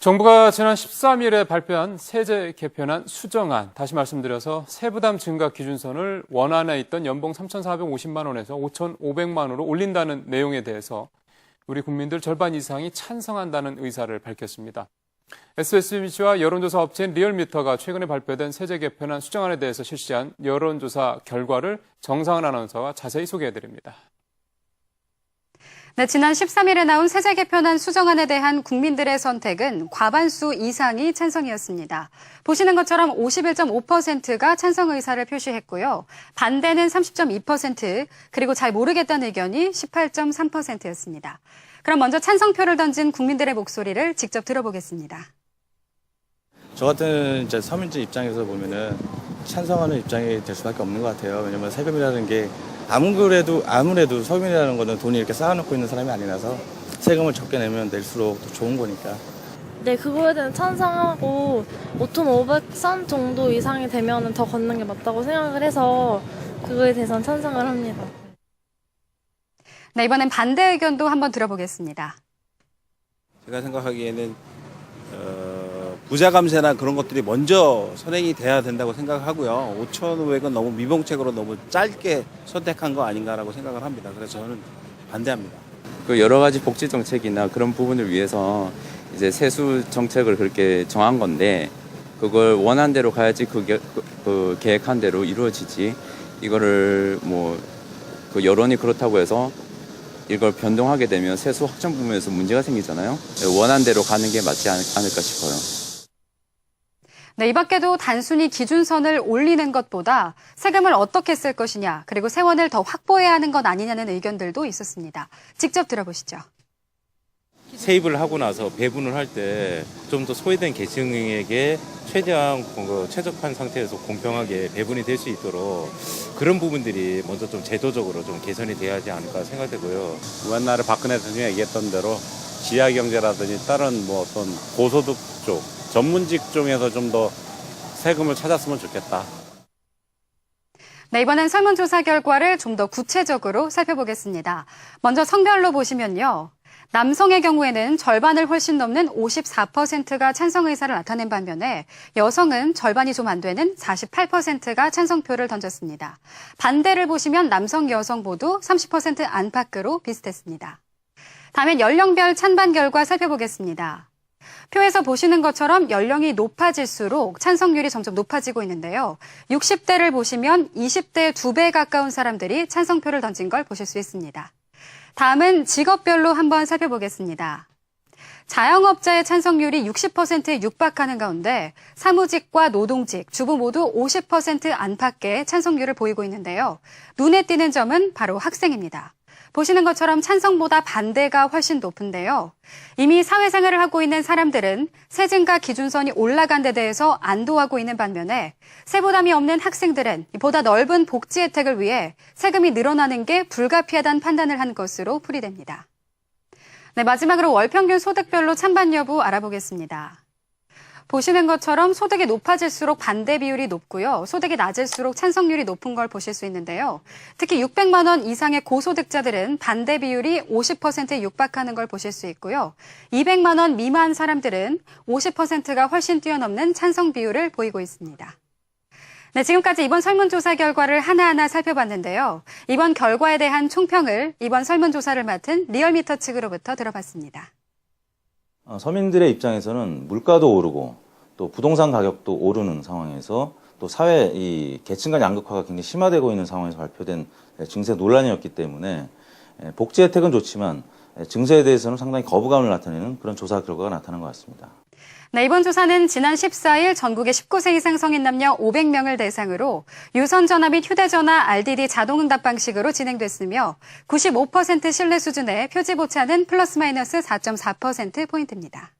정부가 지난 13일에 발표한 세제 개편안 수정안, 다시 말씀드려서 세부담 증가 기준선을 원안에 있던 연봉 3,450만 원에서 5,500만 원으로 올린다는 내용에 대해서 우리 국민들 절반 이상이 찬성한다는 의사를 밝혔습니다. SSBC와 여론조사 업체인 리얼미터가 최근에 발표된 세제 개편안 수정안에 대해서 실시한 여론조사 결과를 정상은 아나운서가 자세히 소개해드립니다. 네, 지난 13일에 나온 세제 개편안 수정안에 대한 국민들의 선택은 과반수 이상이 찬성이었습니다. 보시는 것처럼 51.5%가 찬성 의사를 표시했고요. 반대는 30.2%, 그리고 잘 모르겠다는 의견이 18.3%였습니다. 그럼 먼저 찬성표를 던진 국민들의 목소리를 직접 들어보겠습니다. 저 같은 이제 서민들 입장에서 보면은 찬성하는 입장이 될 수밖에 없는 것 같아요. 왜냐면 세금이라는 게 아무래도 서민이라는 거는 돈이 이렇게 쌓아놓고 있는 사람이 아니라서 세금을 적게 내면 낼수록 더 좋은 거니까. 네, 그거에 대한 찬성하고 5,500선 정도 이상이 되면 더 걷는 게 맞다고 생각을 해서 그거에 대해서는 찬성을 합니다. 네, 이번엔 반대 의견도 한번 들어보겠습니다. 제가 생각하기에는 부자 감세나 그런 것들이 먼저 선행이 돼야 된다고 생각하고요. 5,500은 너무 미봉책으로 너무 짧게 선택한 거 아닌가라고 생각을 합니다. 그래서 저는 반대합니다. 그 여러 가지 복지 정책이나 그런 부분을 위해서 이제 세수 정책을 그렇게 정한 건데 그걸 원한 대로 가야지 그 계획한 대로 이루어지지. 이거를 그 여론이 그렇다고 해서 이걸 변동하게 되면 세수 확정 부분에서 문제가 생기잖아요. 원한 대로 가는 게 맞지 않을까 싶어요. 네, 이 밖에도 단순히 기준선을 올리는 것보다 세금을 어떻게 쓸 것이냐, 그리고 세원을 더 확보해야 하는 것 아니냐는 의견들도 있었습니다. 직접 들어보시죠. 세입을 하고 나서 배분을 할 때 좀 더 소외된 계층에게 최대한 최적한 상태에서 공평하게 배분이 될 수 있도록 그런 부분들이 먼저 좀 제도적으로 좀 개선이 돼야 하지 않을까 생각되고요. 옛날에 박근혜 대통령이 얘기했던 대로 지하경제라든지 다른 어떤 고소득 쪽, 전문직 쪽에서 좀 더 세금을 찾았으면 좋겠다. 네, 이번엔 설문조사 결과를 좀 더 구체적으로 살펴보겠습니다. 먼저 성별로 보시면요. 남성의 경우에는 절반을 훨씬 넘는 54%가 찬성 의사를 나타낸 반면에 여성은 절반이 좀 안 되는 48%가 찬성표를 던졌습니다. 반대를 보시면 남성, 여성 모두 30% 안팎으로 비슷했습니다. 다음엔 연령별 찬반 결과 살펴보겠습니다. 표에서 보시는 것처럼 연령이 높아질수록 찬성률이 점점 높아지고 있는데요. 60대를 보시면 20대의 2배 가까운 사람들이 찬성표를 던진 걸 보실 수 있습니다. 다음은 직업별로 한번 살펴보겠습니다. 자영업자의 찬성률이 60%에 육박하는 가운데 사무직과 노동직, 주부 모두 50% 안팎의 찬성률을 보이고 있는데요. 눈에 띄는 점은 바로 학생입니다. 보시는 것처럼 찬성보다 반대가 훨씬 높은데요. 이미 사회생활을 하고 있는 사람들은 세증가 기준선이 올라간 데 대해서 안도하고 있는 반면에 세부담이 없는 학생들은 보다 넓은 복지 혜택을 위해 세금이 늘어나는 게 불가피하다는 판단을 한 것으로 풀이됩니다. 네, 마지막으로 월평균 소득별로 찬반 여부 알아보겠습니다. 보시는 것처럼 소득이 높아질수록 반대 비율이 높고요. 소득이 낮을수록 찬성률이 높은 걸 보실 수 있는데요. 특히 600만 원 이상의 고소득자들은 반대 비율이 50%에 육박하는 걸 보실 수 있고요. 200만 원 미만 사람들은 50%가 훨씬 뛰어넘는 찬성 비율을 보이고 있습니다. 네, 지금까지 이번 설문조사 결과를 하나하나 살펴봤는데요. 이번 결과에 대한 총평을 이번 설문조사를 맡은 리얼미터 측으로부터 들어봤습니다. 서민들의 입장에서는 물가도 오르고 또 부동산 가격도 오르는 상황에서 또 사회 이 계층 간 양극화가 굉장히 심화되고 있는 상황에서 발표된 증세 논란이었기 때문에 복지 혜택은 좋지만 증세에 대해서는 상당히 거부감을 나타내는 그런 조사 결과가 나타난 것 같습니다. 네, 이번 조사는 지난 14일 전국의 19세 이상 성인 남녀 500명을 대상으로 유선전화 및 휴대전화 RDD 자동응답 방식으로 진행됐으며 95% 신뢰 수준의 표지 오차는 플러스 마이너스 4.4%포인트입니다.